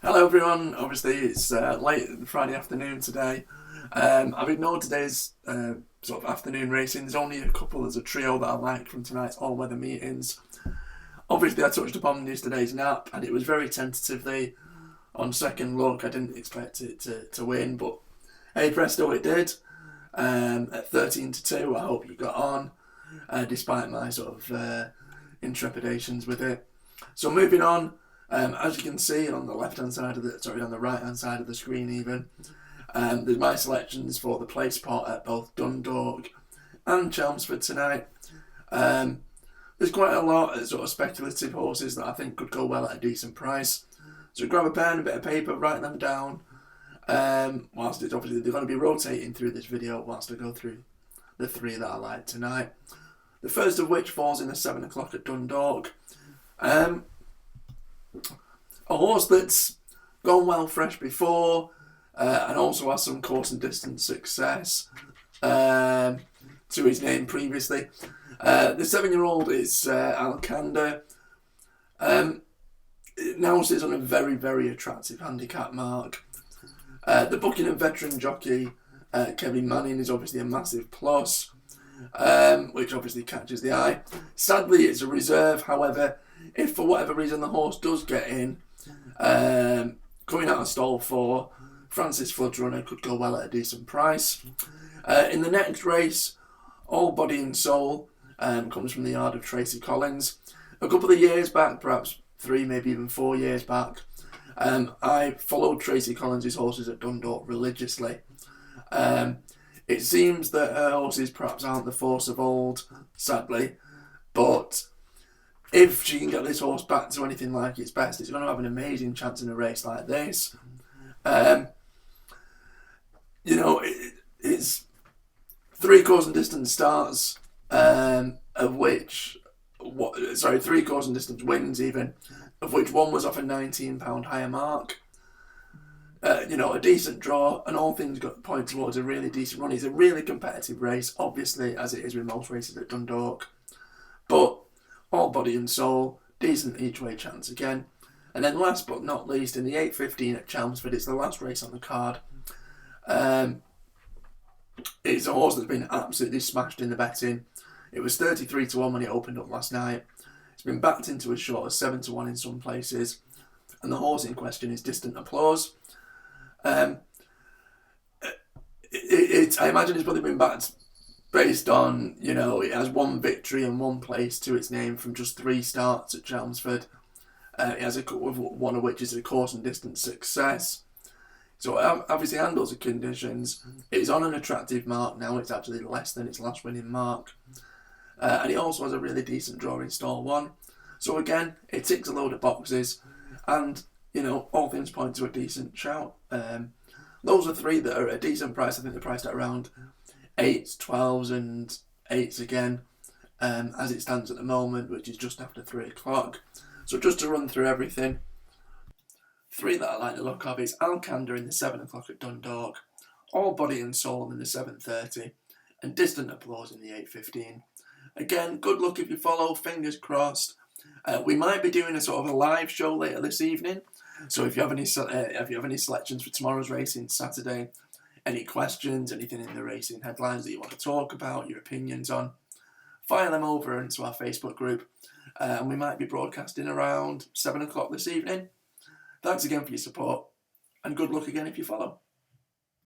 Hello everyone, obviously it's late Friday afternoon today. I've ignored today's sort of afternoon racing. There's only a couple, there's a trio that I like from tonight's all-weather meetings. Obviously I touched upon yesterday's nap and it was very tentatively on second look. I didn't expect it to win, but hey presto it did. At 13-2 I hope you got on, despite my sort of intrepidations with it. So moving on, as you can see on the left-hand side of on the right-hand side of the screen even, there's my selections for the place spot at both Dundalk and Chelmsford tonight. There's quite a lot of sort of speculative horses that I think could go well at a decent price. So grab a pen, a bit of paper, write them down. Whilst it's obviously they're going to be rotating through this video whilst I go through the three that I like tonight. The first of which falls in the 7 o'clock at Dundalk. A horse that's gone well fresh before and also has some course and distance success to his name previously. The 7-year-old is Alcander. It now sits on a very, very attractive handicap mark. The Buckingham veteran jockey Kevin Manning is obviously a massive plus, which obviously catches the eye. Sadly, it's a reserve. However, if for whatever reason the horse does get in, coming out of stall 4, Francis Flood's runner could go well at a decent price. In the next race, All Body and Soul comes from the yard of Tracy Collins. A couple of years back, perhaps 3, maybe even 4 years back, I followed Tracy Collins' horses at Dundalk religiously. It seems that her horses perhaps aren't the force of old, sadly, but if she can get this horse back to anything like its best, it's going to have an amazing chance in a race like this. It's 3 course and distance starts, of which, 3 course and distance wins even, of which one was off a £19 higher mark. A decent draw, and all things got point towards a really decent run. It's a really competitive race, obviously, as it is with most races at Dundalk. But All Body and Soul, decent each way chance again. And then last but not least, in the 8:15 at Chelmsford, it's the last race on the card. It's a horse that's been absolutely smashed in the betting. It was 33-1 when it opened up last night. It's been backed into as short as 7-1 in some places. And the horse in question is Distant Applause. I imagine it's probably been backed based on, it has 1 victory and 1 place to its name from just 3 starts at Chelmsford. It has one of which is a course and distance success. So it obviously handles the conditions. It's on an attractive mark now. It's actually less than its last winning mark. And it also has a really decent draw in stall 1. So again, it ticks a load of boxes. And, all things point to a decent shout. Those are 3 that are at a decent price. I think they're priced at around 8s, 12s and 8s again, as it stands at the moment, which is just after 3 o'clock. So just to run through everything, 3 that I like the look of is Alcander in the 7 o'clock at Dundalk, All Body and Soul in the 7:30, and Distant Applause in the 8:15. Again, good luck if you follow, fingers crossed. We might be doing a sort of a live show later this evening, so if you have any selections for tomorrow's racing Saturday, any questions, anything in the racing headlines that you want to talk about, your opinions on, fire them over into our Facebook group, and we might be broadcasting around 7 o'clock this evening. Thanks again for your support, and good luck again if you follow.